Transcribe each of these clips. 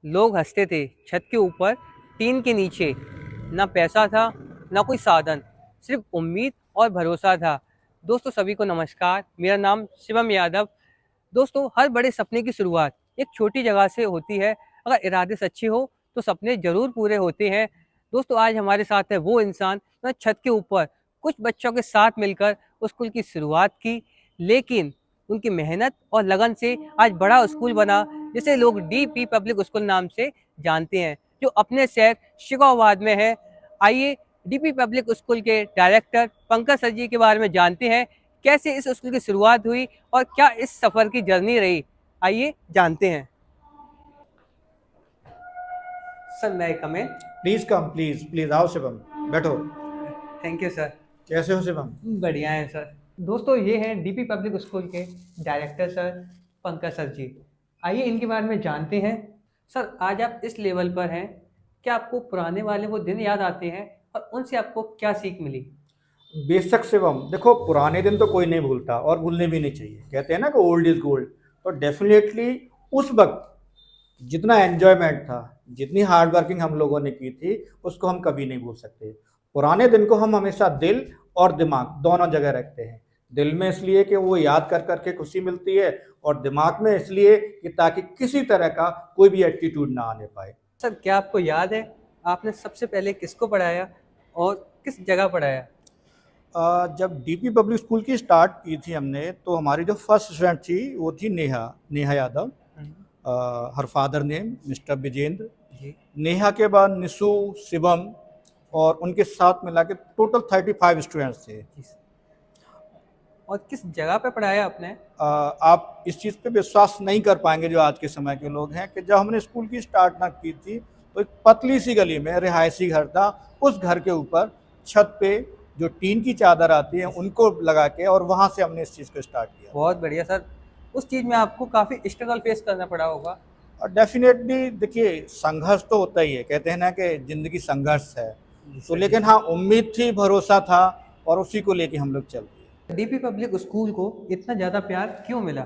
लोग हंसते थे छत के ऊपर, टीन के नीचे। ना पैसा था, ना कोई साधन, सिर्फ उम्मीद और भरोसा था। दोस्तों सभी को नमस्कार, मेरा नाम शिवम यादव। दोस्तों हर बड़े सपने की शुरुआत एक छोटी जगह से होती है। अगर इरादे सच्चे हो तो सपने जरूर पूरे होते हैं। दोस्तों आज हमारे साथ है वो इंसान जो छत के ऊपर कुछ बच्चों के साथ मिलकर स्कूल की शुरुआत की, लेकिन उनकी मेहनत और लगन से आज बड़ा स्कूल बना, जिसे लोग डीपी पब्लिक स्कूल नाम से जानते हैं, जो अपने शहर शिकोहाबाद में है। आइए डीपी पब्लिक स्कूल के डायरेक्टर पंकज सर जी के बारे में जानते हैं, कैसे इस स्कूल की शुरुआत हुई और क्या इस सफर की जर्नी रही। आइए जानते हैं। सर मैं कम इन। प्लीज कम, प्लीज प्लीज आओ शिवम, बैठो। Thank you sir. कैसे हो शिवम? बढ़िया है सर। दोस्तों ये हैं डीपी पब्लिक स्कूल के डायरेक्टर सर पंकज सर जी। आइए इनके बारे में जानते हैं। सर आज आप इस लेवल पर हैं, क्या आपको पुराने वाले वो दिन याद आते हैं और उनसे आपको क्या सीख मिली? बेशक शिवम, देखो पुराने दिन तो कोई नहीं भूलता और भूलने भी नहीं चाहिए। कहते हैं ना कि ओल्ड इज गोल्ड। तो डेफिनेटली उस वक्त जितना एन्जॉयमेंट था, जितनी हार्ड वर्किंग हम लोगों ने की थी, उसको हम कभी नहीं भूल सकते। पुराने दिन को हम हमेशा दिल और दिमाग दोनों जगह रखते हैं। दिल में इसलिए कि वो याद कर करके खुशी मिलती है, और दिमाग में इसलिए कि ताकि किसी तरह का कोई भी एटीट्यूड ना आने पाए। सर क्या आपको याद है आपने सबसे पहले किसको पढ़ाया और किस जगह पढ़ाया? जब डीपी पब्लिक स्कूल की स्टार्ट की थी हमने, तो हमारी जो फर्स्ट स्टूडेंट थी वो थी Neha Neha Yadav. Her father name mister Vijendra. Ji. Neha के बाद निशु, शिवम, और उनके साथ मिला के टोटल 35 स्टूडेंट्स थे। जी सर। और किस जगह पे पढ़ाया आपने? आप इस चीज़ पे विश्वास नहीं कर पाएंगे जो आज के समय के लोग हैं, कि जब हमने स्कूल की स्टार्ट ना की थी, तो एक पतली सी गली में रिहायशी घर था। उस घर के ऊपर छत पे जो टीन की चादर आती है उनको लगा के, और वहाँ से हमने इस चीज़ को स्टार्ट किया। बहुत बढ़िया सर। उस चीज़ में आपको काफ़ी स्ट्रगल फेस करना पड़ा होगा। और डेफिनेटली देखिए, संघर्ष तो होता ही है। कहते हैं ना कि जिंदगी संघर्ष है। जी तो सर जी। लेकिन हाँ, उम्मीद थी, भरोसा था, और उसी को लेके हम लोग चल दिए। डीपी पब्लिक स्कूल को इतना ज़्यादा प्यार क्यों मिला?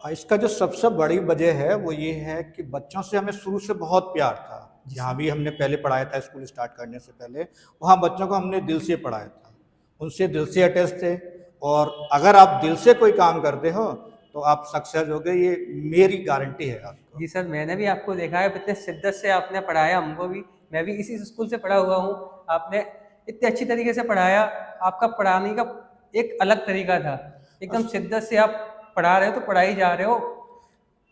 इसका जो सबसे बड़ी वजह है वो ये है कि बच्चों से हमें शुरू से बहुत प्यार था। जहाँ भी हमने पहले पढ़ाया था, स्कूल स्टार्ट करने से पहले, वहाँ बच्चों को हमने दिल से पढ़ाया था। उनसे दिल से अटैच थे। और अगर आप दिल से कोई काम करते हो तो आप सक्सेस हो गए, ये मेरी गारंटी है आपको। जी सर, मैंने भी आपको देखा है इतने शिद्दत से आपने पढ़ाया हमको भी। मैं भी इसी स्कूल से पढ़ा हुआ हूँ। आपने इतने अच्छी तरीके से पढ़ाया। आपका पढ़ाने का एक अलग तरीका था। एकदम शिद्दत से आप पढ़ा रहे हो तो पढ़ाई जा रहे हो।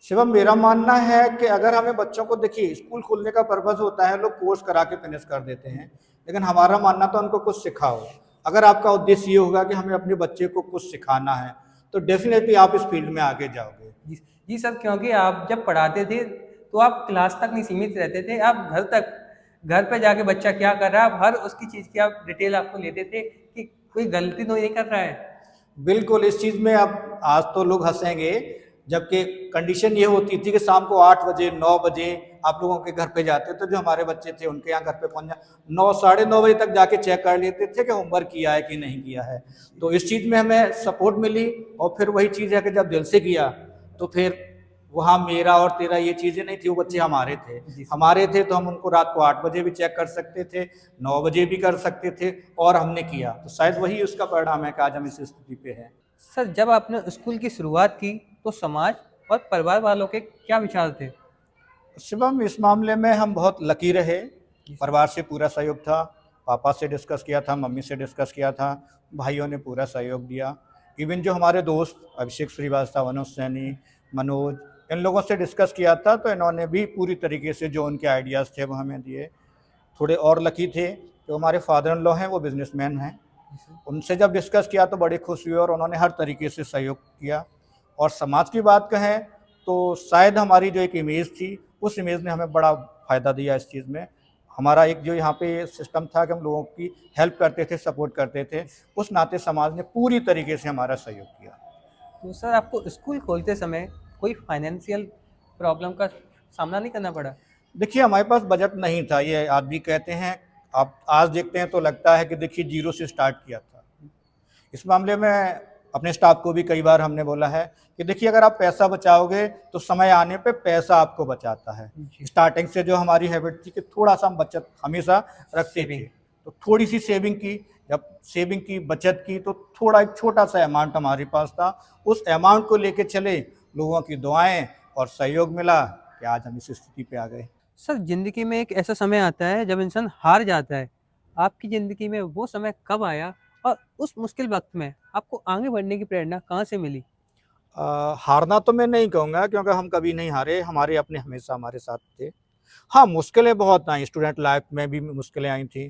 शिवम, मेरा मानना है कि अगर हमें बच्चों को, देखिए स्कूल खोलने का पर्पज होता है, लोग कोर्स करा के फिनिश कर देते हैं, लेकिन हमारा मानना तो उनको कुछ सिखाओ। अगर आपका उद्देश्य ये होगा कि हमें अपने बच्चे को कुछ सिखाना है, तो डेफिनेटली आप इस फील्ड में आगे जाओगे। जी जी सर, क्योंकि आप जब पढ़ाते थे तो आप क्लास तक नहीं सीमित रहते थे, आप घर तक, घर पे जाके बच्चा क्या कर रहा है आप हर उसकी चीज़ की आप डिटेल आपको लेते थे कि कोई गलती तो नहीं कर रहा है। बिल्कुल, इस चीज़ में अब आज तो लोग हंसेंगे, जबकि कंडीशन ये होती थी कि शाम को 8 बजे 9 बजे आप लोगों के घर पे जाते, तो जो हमारे बच्चे थे उनके यहाँ घर पे पहुंच जा 9 साढ़े 9 बजे तक जाके चेक कर लेते थे कि होमवर्क किया है कि नहीं किया है। तो इस चीज़ में हमें सपोर्ट मिली। और फिर वही चीज़ है कि जब दिल से किया, तो फिर वहाँ मेरा और तेरा ये चीज़ें नहीं थी, वो बच्चे हमारे थे। जी सर। हमारे थे तो हम उनको रात को 8 बजे भी चेक कर सकते थे, 9 बजे भी कर सकते थे, और हमने किया। तो शायद वही उसका परिणाम है कि आज हम इस स्थिति पे हैं। सर जब आपने स्कूल की शुरुआत की तो समाज और परिवार वालों के क्या विचार थे? शिवम, इस मामले में हम बहुत लकी रहे। जी सर। परिवार से पूरा सहयोग था। पापा से डिस्कस किया था, मम्मी से डिस्कस किया था, भाइयों ने पूरा सहयोग दिया। इवन जो हमारे दोस्त अभिषेक श्रीवास्तव, अनुज सैनी, मनोज, इन लोगों से डिस्कस किया था, तो इन्होंने भी पूरी तरीके से जो उनके आइडियाज़ थे वो हमें दिए। थोड़े और लकी थे, जो हमारे फादर इन लॉ हैं वो बिजनेसमैन हैं। जी सर। उनसे जब डिस्कस किया तो बड़ी खुश हुई, और उन्होंने हर तरीके से सहयोग किया। और समाज की बात कहें तो शायद हमारी जो एक इमेज थी, उस इमेज ने हमें बड़ा फ़ायदा दिया इस चीज़ में। हमारा एक जो यहाँ पे सिस्टम था कि हम लोगों की हेल्प करते थे, सपोर्ट करते थे, उस नाते समाज ने पूरी तरीके से हमारा सहयोग किया। तो सर आपको स्कूल खोलते समय कोई फाइनेंशियल प्रॉब्लम का सामना नहीं करना पड़ा? देखिए, हमारे पास बजट नहीं था, ये आप भी कहते हैं। आप आज देखते हैं तो लगता है कि देखिए ज़ीरो से स्टार्ट किया था। इस मामले में अपने स्टाफ को भी कई बार हमने बोला है कि देखिए अगर आप पैसा बचाओगे तो समय आने पे पैसा आपको बचाता है। जी। स्टार्टिंग से जो हमारी हैबिट थी कि थोड़ा सा हम बचत हमेशा रखते थे, सेविंग। तो थोड़ी सी सेविंग की, जब सेविंग की बचत की तो थोड़ा एक छोटा सा अमाउंट हमारे पास था, उस अमाउंट को लेके चले, लोगों की दुआएं और सहयोग मिला कि आज हम इस स्थिति पे आ गए। सर ज़िंदगी में एक ऐसा समय आता है जब इंसान हार जाता है। आपकी ज़िंदगी में वो समय कब आया और उस मुश्किल वक़्त में आपको आगे बढ़ने की प्रेरणा कहाँ से मिली? हारना तो मैं नहीं कहूँगा क्योंकि हम कभी नहीं हारे, हमारे अपने हमेशा हमारे साथ थे। हाँ, मुश्किलें बहुत आई, स्टूडेंट लाइफ में भी मुश्किलें आई थी,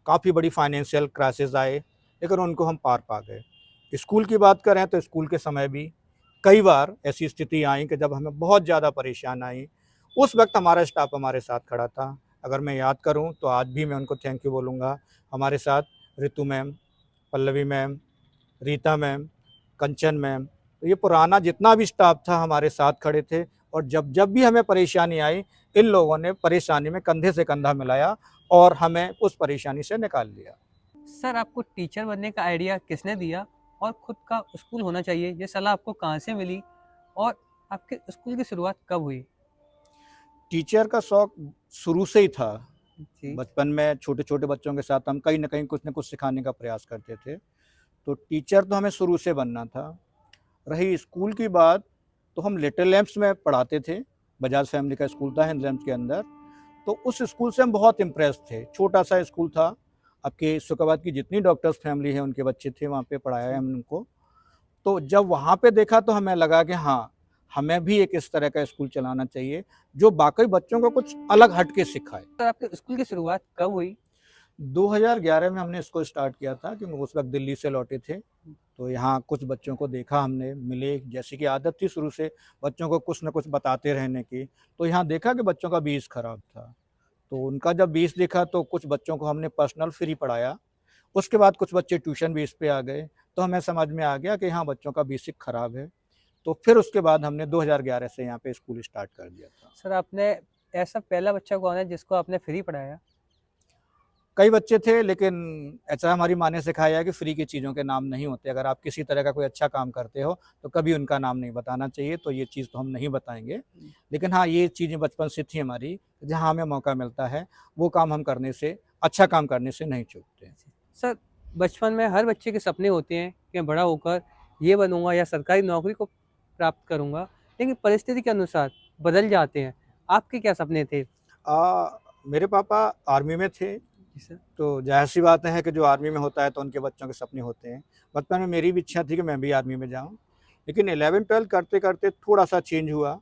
काफ़ी बड़ी फाइनेंशियल क्राइसिस आए, लेकिन उनको हम पार पा गए। स्कूल की बात करें तो स्कूल के समय भी कई बार ऐसी स्थिति आई कि जब हमें बहुत ज़्यादा परेशान आई, उस वक़्त हमारा स्टाफ हमारे साथ खड़ा था। अगर मैं याद करूँ तो आज भी मैं उनको थैंक यू बोलूँगा। हमारे साथ Ritu ma'am, Pallavi ma'am, Rita ma'am, Kanchan ma'am, तो ये पुराना जितना भी स्टाफ था हमारे साथ खड़े थे और जब भी हमें परेशानी आई, इन लोगों ने परेशानी में कंधे से कंधा मिलाया और हमें उस परेशानी से निकाल लिया। सर आपको टीचर बनने का आइडिया किसने दिया और खुद का स्कूल होना चाहिए, ये सलाह आपको कहाँ से मिली और आपके स्कूल की शुरुआत कब हुई? टीचर का शौक शुरू से ही था। जी। बचपन में छोटे-छोटे बच्चों के साथ हम कहीं न कहीं कुछ न कुछ सिखाने का प्रयास करते थे। तो टीचर तो हमें शुरू से बनना था। रही स्कूल की बात, तो हम लिटिल लैंप्स में पढ़ाते थे। बजाज फैमिली का स्कूल था हिंद लैंप्स के अंदर। तो उस स्कूल से हम बहुत इम्प्रेस थे। छोटा-सा स्कूल था। आपके शुक्राबाद की जितनी डॉक्टर्स फैमिली है उनके बच्चे थे, वहाँ पे पढ़ाया है हमने उनको। तो जब वहाँ पे देखा तो हमें लगा कि हाँ, हमें भी एक इस तरह का स्कूल चलाना चाहिए, जो बाकी बच्चों को कुछ अलग हट के सिखाए। सर आपके स्कूल की शुरुआत कब हुई? 2011 में हमने इसको स्टार्ट किया था क्योंकि उस वक़्त दिल्ली से लौटे थे। तो यहाँ कुछ बच्चों को देखा हमने, मिले, जैसे कि आदत थी शुरू से बच्चों को कुछ न कुछ बताते रहने की। तो यहाँ देखा कि बच्चों का बेस खराब था। तो उनका जब बेस देखा तो कुछ बच्चों को हमने पर्सनल फ्री पढ़ाया। उसके बाद कुछ बच्चे ट्यूशन बेस पे आ गए। तो हमें समझ में आ गया कि हाँ, बच्चों का बेसिक खराब है। तो फिर उसके बाद हमने 2011 से यहाँ पे स्कूल स्टार्ट कर दिया था। सर आपने ऐसा पहला बच्चा कौन है जिसको आपने फ्री पढ़ाया? कई बच्चे थे लेकिन ऐसा हमारी माँ ने सिखाया है कि फ्री की चीज़ों के नाम नहीं होते। अगर आप किसी तरह का कोई अच्छा काम करते हो तो कभी उनका नाम नहीं बताना चाहिए, तो ये चीज़ तो हम नहीं बताएँगे। लेकिन हाँ, ये चीज़ें बचपन से थी हमारी, जहाँ हमें मौका मिलता है वो काम हम करने से, अच्छा काम करने से नहीं चूकते। सर बचपन में हर बच्चे के सपने होते हैं कि मैं बड़ा होकर ये बनूंगा या सरकारी नौकरी को प्राप्त करूंगा, लेकिन परिस्थिति के अनुसार बदल जाते हैं। आपके क्या सपने थे? मेरे पापा आर्मी में थे, जी सर। तो ज़ाहिर-सी बात है कि जो आर्मी में होता है तो उनके बच्चों के सपने होते हैं। बचपन में मेरी भी इच्छा थी कि मैं भी आर्मी में जाऊँ, लेकिन 11-12 करते-करते थोड़ा-सा चेंज हुआ।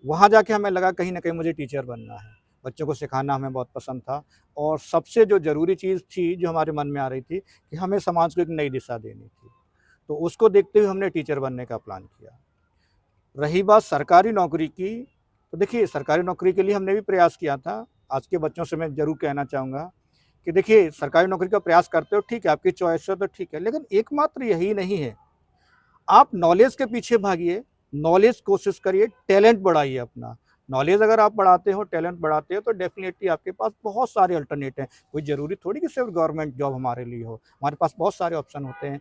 वहाँ जाके हमें लगा कहीं न कहीं मुझे टीचर बनना है। बच्चों को सिखाना हमें बहुत पसंद था और सबसे जो ज़रूरी चीज़ थी, जो हमारे मन में आ रही थी कि हमें समाज को एक नई दिशा देनी थी। तो उसको देखते हुए हमने टीचर बनने का प्लान किया। रही बात सरकारी नौकरी की, तो देखिए सरकारी नौकरी के लिए हमने भी प्रयास किया था। आज के बच्चों से मैं ज़रूर कहना चाहूँगा कि देखिए सरकारी नौकरी का प्रयास करते हो ठीक है, आपकी चॉइस है तो ठीक है, लेकिन एकमात्र यही नहीं है। आप नॉलेज के पीछे भागिए, नॉलेज कोशिश करिए, टैलेंट बढ़ाइए अपना। नॉलेज अगर आप बढ़ाते हो, टैलेंट बढ़ाते हो तो डेफ़िनिटली आपके पास बहुत सारे अल्टरनेट हैं। कोई ज़रूरी थोड़ी कि सिर्फ़ गवर्नमेंट जॉब हमारे लिए हो, हमारे पास बहुत सारे ऑप्शन होते हैं।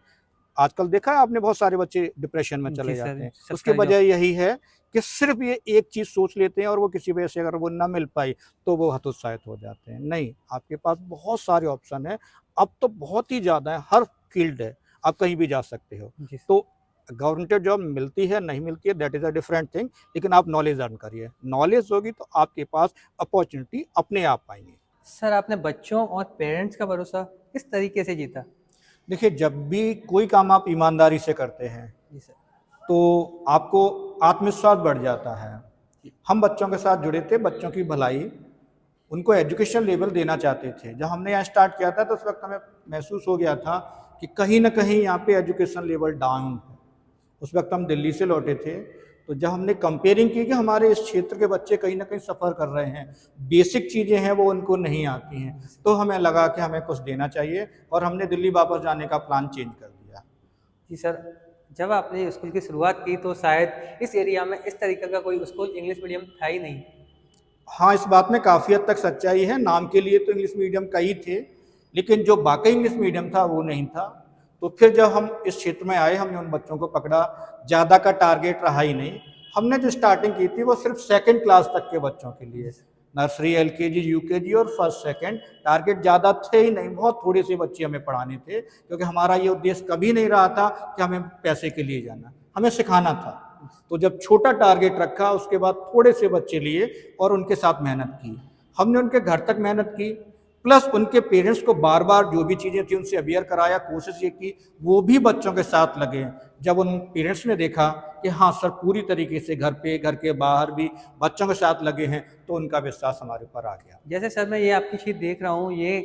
आजकल देखा है आपने बहुत सारे बच्चे डिप्रेशन में चले जी जाते सर, हैं। उसकी सरकारी वजह जॉब। यही है कि सिर्फ़ ये एक चीज़ सोच लेते हैं और वो किसी वजह से अगर वो ना मिल पाई, तो वो हतोत्साहित हो जाते हैं। नहीं, आपके पास बहुत सारे ऑप्शन हैं, अब तो बहुत ही ज़्यादा है, हर फ़ील्ड है, आप कहीं भी जा सकते हो। जी सर। तो गवर्नमेंट जॉब मिलती है, नहीं मिलती है, that is a different thing, लेकिन आप नॉलेज अर्न करिए। नॉलेज होगी तो आपके पास अपॉर्च्युनिटी अपने आप आएँगी। सर आपने बच्चों और पेरेंट्स का भरोसा किस तरीके से जीता? देखिए, जब भी कोई काम आप ईमानदारी से करते हैं, जी सर। तो आपको आत्मविश्वास बढ़ जाता है। जी। हम बच्चों के साथ जुड़े थे, बच्चों की भलाई, उनको एजुकेशन लेवल देना चाहते थे। जब हमने यहाँ स्टार्ट किया था तो उस वक़्त हमें महसूस हो गया था कि कहीं न कहीं यहाँ पे एजुकेशन लेवल डाउन है। उस वक़्त हम दिल्ली से लौटे थे, तो जब हमने कंपेयरिंग की कि हमारे इस क्षेत्र के बच्चे कहीं न कहीं सफ़र कर रहे हैं, बेसिक चीज़ें हैं वो उनको नहीं आती हैं, तो हमें लगा कि हमें कुछ देना चाहिए और हमने दिल्ली वापस जाने का प्लान चेंज कर दिया। जी सर, जब आपने स्कूल की शुरुआत की तो शायद इस एरिया में इस तरीके का कोई स्कूल इंग्लिश मीडियम था ही नहीं। हाँ, इस बात में काफ़ी हद तक सच्चाई है, नाम के लिए तो इंग्लिश मीडियम कई थे, लेकिन जो वाक़ई इंग्लिश मीडियम था वो नहीं था। तो फिर जब हम इस क्षेत्र में आए, हमने उन बच्चों को पकड़ा, ज़्यादा का टारगेट रहा ही नहीं। हमने जो स्टार्टिंग की थी वो सिर्फ सेकंड क्लास तक के बच्चों के लिए, नर्सरी, एलकेजी, यूकेजी और फर्स्ट सेकंड। टारगेट ज़्यादा थे ही नहीं, बहुत थोड़े से बच्चे हमें पढ़ाने थे, क्योंकि हमारा ये उद्देश्य कभी नहीं रहा था कि हमें पैसे के लिए जाना, हमें सिखाना था। तो जब छोटा टारगेट रखा, उसके बाद थोड़े से बच्चे लिए और उनके साथ मेहनत की। हमने उनके घर तक मेहनत की, प्लस उनके पेरेंट्स को बार बार जो भी चीज़ें थी उनसे अवेयर कराया, कोशिश ये की वो भी बच्चों के साथ लगे। जब उन पेरेंट्स ने देखा कि हाँ सर पूरी तरीके से घर पे, घर के बाहर भी बच्चों के साथ लगे हैं, तो उनका विश्वास हमारे ऊपर आ गया। जैसे सर मैं ये आपकी शीट देख रहा हूँ, ये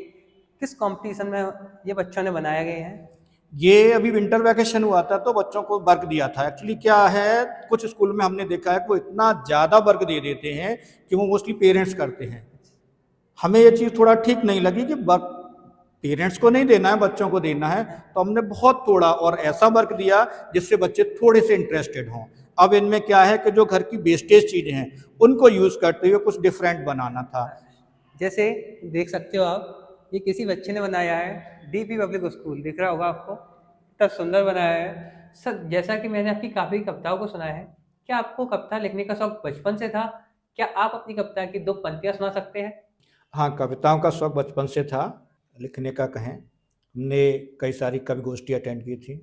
किस कंपटीशन में ये बच्चों ने बनाए गए हैं? ये अभी विंटर वैकेशन हुआ था तो बच्चों को वर्क दिया था। एक्चुअली क्या है, कुछ स्कूल में हमने देखा है वो इतना ज़्यादा वर्क दे देते हैं कि वो मोस्टली पेरेंट्स करते हैं। हमें ये चीज़ थोड़ा ठीक नहीं लगी कि वर्क पेरेंट्स को नहीं देना है, बच्चों को देना है। तो हमने बहुत थोड़ा और ऐसा वर्क दिया जिससे बच्चे थोड़े से इंटरेस्टेड हों। अब इनमें क्या है कि जो घर की वेस्टेज चीज़ें हैं उनको यूज़ करते हुए कुछ डिफरेंट बनाना था। जैसे देख सकते हो आप, ये किसी बच्चे ने बनाया है, डीपी पब्लिक स्कूल दिख रहा होगा आपको, इतना सुंदर बनाया है। सर जैसा कि मैंने आपकी काफ़ी कविताओं को सुना है, क्या आपको कविता लिखने का शौक बचपन से था? क्या आप अपनी कविता की 2 पंक्तियाँ सुना सकते हैं? हाँ, कविताओं का शौक बचपन से था, लिखने का कहें। हमने कई सारी कवि गोष्ठी अटेंड की थी,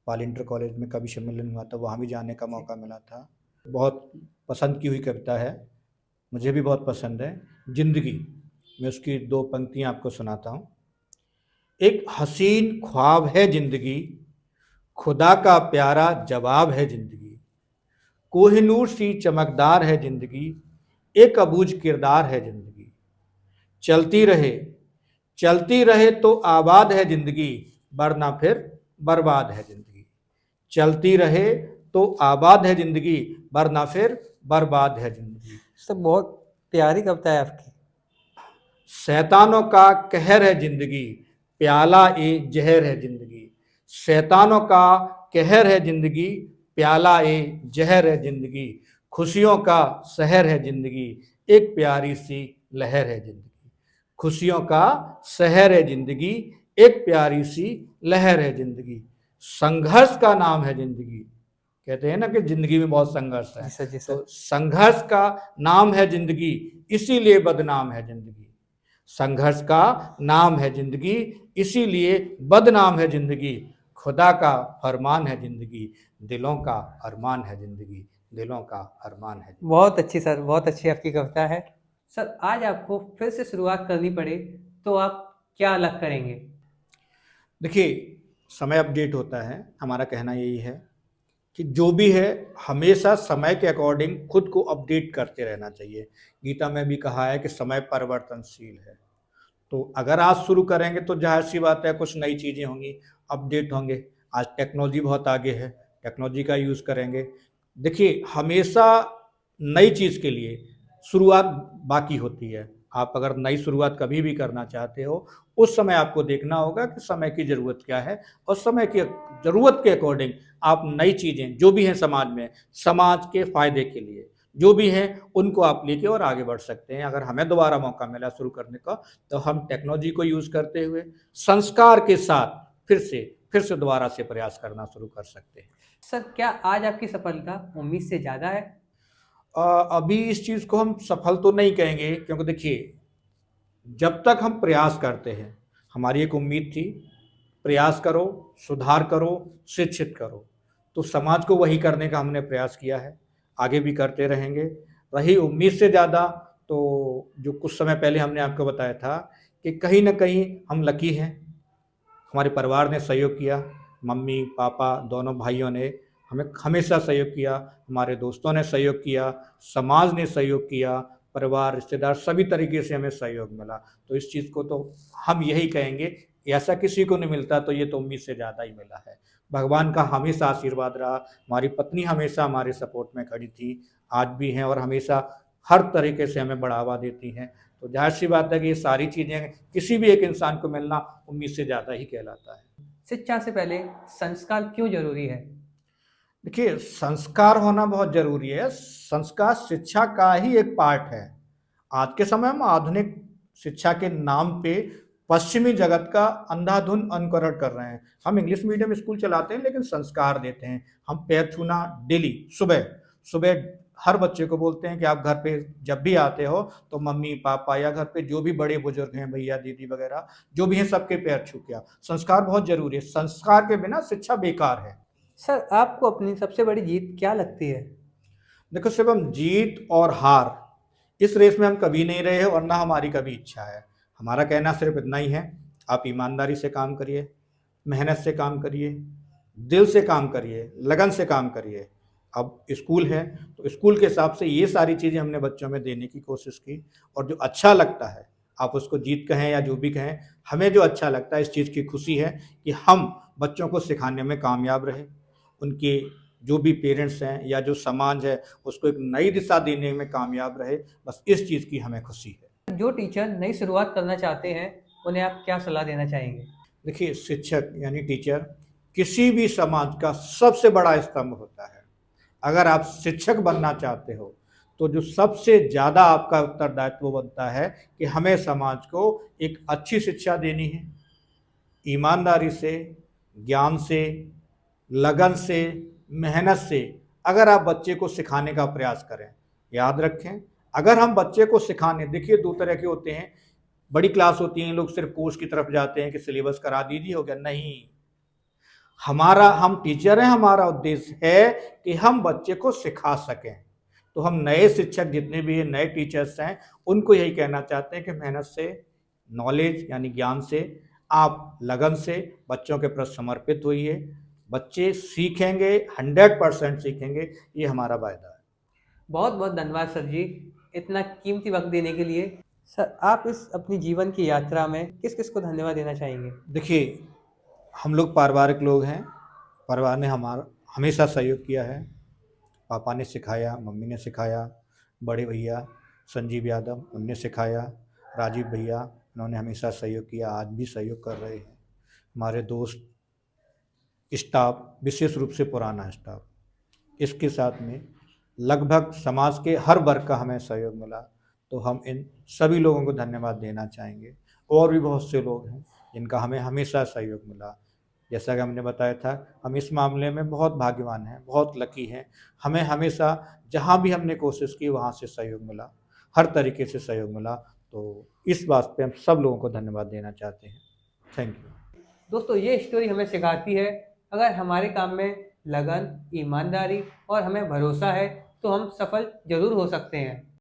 पाल इंटर कॉलेज में कवि सम्मेलन हुआ था, वहाँ भी जाने का मौका मिला था। बहुत पसंद की हुई कविता है, मुझे भी बहुत पसंद है, जिंदगी। मैं उसकी 2 पंक्तियाँ आपको सुनाता हूँ। एक हसीन ख्वाब है जिंदगी, खुदा का प्यारा जवाब है जिंदगी, कोहिनूर सी चमकदार है जिंदगी, एक अबूझ किरदार है जिंदगी, चलती रहे तो आबाद है जिंदगी, वरना फिर बर्बाद है जिंदगी। चलती रहे तो आबाद है जिंदगी, वरना फिर बर्बाद है जिंदगी। सर बहुत प्यारी कविता है आपकी। शैतानों का कहर है जिंदगी, प्याला ए जहर है जिंदगी। शैतानों का कहर है जिंदगी, प्याला ए जहर है जिंदगी, खुशियों का शहर है जिंदगी, एक प्यारी सी लहर है जिंदगी। खुशियों का शहर है जिंदगी, एक प्यारी सी लहर है जिंदगी, संघर्ष का नाम है जिंदगी। कहते हैं ना कि जिंदगी में बहुत संघर्ष है, जी सर, जी सर। तो संघर्ष का नाम है जिंदगी, इसीलिए बदनाम है जिंदगी। संघर्ष का नाम है जिंदगी, इसीलिए बदनाम है जिंदगी, खुदा का फरमान है जिंदगी, दिलों का अरमान है जिंदगी, दिलों का अरमान है। बहुत अच्छी सर, बहुत अच्छी आपकी कविता है। सर आज आपको फिर से शुरुआत करनी पड़े तो आप क्या अलग करेंगे? देखिए, समय अपडेट होता है, हमारा कहना यही है कि जो भी है हमेशा समय के अकॉर्डिंग खुद को अपडेट करते रहना चाहिए। गीता में भी कहा है कि समय परिवर्तनशील है, तो अगर आज शुरू करेंगे तो जाहिर सी बात है कुछ नई चीज़ें होंगी, अपडेट होंगे। आज टेक्नोलॉजी बहुत आगे है, टेक्नोलॉजी का यूज़ करेंगे। देखिए, हमेशा नई चीज़ के लिए शुरुआत बाकी होती है। आप अगर नई शुरुआत कभी भी करना चाहते हो, उस समय आपको देखना होगा कि समय की ज़रूरत क्या है, और समय की ज़रूरत के अकॉर्डिंग आप नई चीज़ें जो भी हैं समाज में, समाज के फ़ायदे के लिए जो भी हैं उनको आप लेके और आगे बढ़ सकते हैं। अगर हमें दोबारा मौका मिला शुरू करने का, तो हम टेक्नोलॉजी को यूज़ करते हुए संस्कार के साथ फिर से दोबारा से प्रयास करना शुरू कर सकते हैं। सर क्या आज आपकी सफलता उम्मीद से ज़्यादा है? अभी इस चीज़ को हम सफल तो नहीं कहेंगे, क्योंकि देखिए जब तक हम प्रयास करते हैं, हमारी एक उम्मीद थी, प्रयास करो, सुधार करो, शिक्षित करो, तो समाज को वही करने का हमने प्रयास किया है, आगे भी करते रहेंगे। रही उम्मीद से ज़्यादा, तो जो कुछ समय पहले हमने आपको बताया था कि कहीं न कहीं हम लकी हैं, हमारे परिवार ने सहयोग किया, मम्मी पापा दोनों भाइयों ने हमें हमेशा सहयोग किया, हमारे दोस्तों ने सहयोग किया, समाज ने सहयोग किया, परिवार रिश्तेदार सभी तरीके से हमें सहयोग मिला। तो इस चीज़ को तो हम यही कहेंगे, ऐसा किसी को नहीं मिलता, तो ये तो उम्मीद से ज़्यादा ही मिला है। भगवान का हमेशा आशीर्वाद रहा, हमारी पत्नी हमेशा हमारे सपोर्ट में खड़ी थी, आज भी हैं, और हमेशा हर तरीके से हमें बढ़ावा देती हैं। तो जाहिर सी बात है कि ये सारी चीज़ें किसी भी एक इंसान को मिलना उम्मीद से ज़्यादा ही कहलाता है। शिक्षा से पहले संस्कार क्यों जरूरी है? देखिए, संस्कार होना बहुत ज़रूरी है। संस्कार शिक्षा का ही एक पार्ट है। आज के समय में आधुनिक शिक्षा के नाम पे पश्चिमी जगत का अंधाधुंध अनुकरण कर रहे हैं। हम इंग्लिश मीडियम स्कूल चलाते हैं लेकिन संस्कार देते हैं। हम पैर छूना डेली सुबह सुबह हर बच्चे को बोलते हैं कि आप घर पे जब भी आते हो तो मम्मी पापा या घर पे जो भी बड़े बुजुर्ग हैं, भैया दीदी वगैरह जो भी हैं, सबके पैर छू के आओ। संस्कार बहुत जरूरी है, संस्कार के बिना शिक्षा बेकार है। सर आपको अपनी सबसे बड़ी जीत क्या लगती है? देखो शिवम, जीत और हार इस रेस में हम कभी नहीं रहे हैं और ना हमारी कभी इच्छा है। हमारा कहना सिर्फ इतना ही है, आप ईमानदारी से काम करिए, मेहनत से काम करिए, दिल से काम करिए, लगन से काम करिए। अब स्कूल है तो स्कूल के हिसाब से ये सारी चीज़ें हमने बच्चों में देने की कोशिश की, और जो अच्छा लगता है, आप उसको जीत कहें या जो भी कहें, हमें जो अच्छा लगता है इस चीज़ की खुशी है कि हम बच्चों को सिखाने में कामयाब रहे। उनके जो भी पेरेंट्स हैं या जो समाज है उसको एक नई दिशा देने में कामयाब रहे, बस इस चीज़ की हमें खुशी है। जो टीचर नई शुरुआत करना चाहते हैं उन्हें आप क्या सलाह देना चाहेंगे? देखिए, शिक्षक यानी टीचर किसी भी समाज का सबसे बड़ा स्तंभ होता है। अगर आप शिक्षक बनना चाहते हो तो जो सबसे ज़्यादा आपका उत्तरदायित्व बनता है कि हमें समाज को एक अच्छी शिक्षा देनी है, ईमानदारी से, ज्ञान से, लगन से, मेहनत से। अगर आप बच्चे को सिखाने का प्रयास करें, याद रखें, अगर हम बच्चे को सिखाने, देखिए दो तरह के होते हैं, बड़ी क्लास होती हैं, लोग सिर्फ कोर्स की तरफ जाते हैं कि सिलेबस करा दीजिए हो गया, नहीं। हम टीचर हैं, हमारा उद्देश्य है कि हम बच्चे को सिखा सकें। तो हम नए शिक्षक जितने भी हैं, नए टीचर्स हैं, उनको यही कहना चाहते हैं कि मेहनत से, नॉलेज यानी ज्ञान से, आप लगन से बच्चों के प्रति समर्पित होइए। बच्चे सीखेंगे, 100% सीखेंगे, ये हमारा वायदा है। बहुत बहुत धन्यवाद सर जी, इतना कीमती वक्त देने के लिए। सर आप इस अपनी जीवन की यात्रा में किस किस को धन्यवाद देना चाहेंगे? देखिए, हम लोग पारिवारिक लोग हैं, परिवार ने हमारा हमेशा सहयोग किया है। पापा ने सिखाया, मम्मी ने सिखाया, बड़े भैया संजीव यादव उनने सिखाया, राजीव भैया उन्होंने हमेशा सहयोग किया, आज भी सहयोग कर रहे हैं। हमारे दोस्त, स्टाफ, विशेष रूप से पुराना स्टाफ, इसके साथ में लगभग समाज के हर वर्ग का हमें सहयोग मिला, तो हम इन सभी लोगों को धन्यवाद देना चाहेंगे। और भी बहुत से लोग हैं जिनका हमें हमेशा सहयोग मिला। जैसा कि हमने बताया था, हम इस मामले में बहुत भाग्यवान हैं, बहुत लकी हैं। हमें हमेशा जहाँ भी हमने कोशिश की वहाँ से सहयोग मिला, हर तरीके से सहयोग मिला। तो इस बात पे हम सब लोगों को धन्यवाद देना चाहते हैं। Thank you. दोस्तों ये स्टोरी हमें सिखाती है, अगर हमारे काम में लगन, ईमानदारी और हमें भरोसा है तो हम सफल जरूर हो सकते हैं।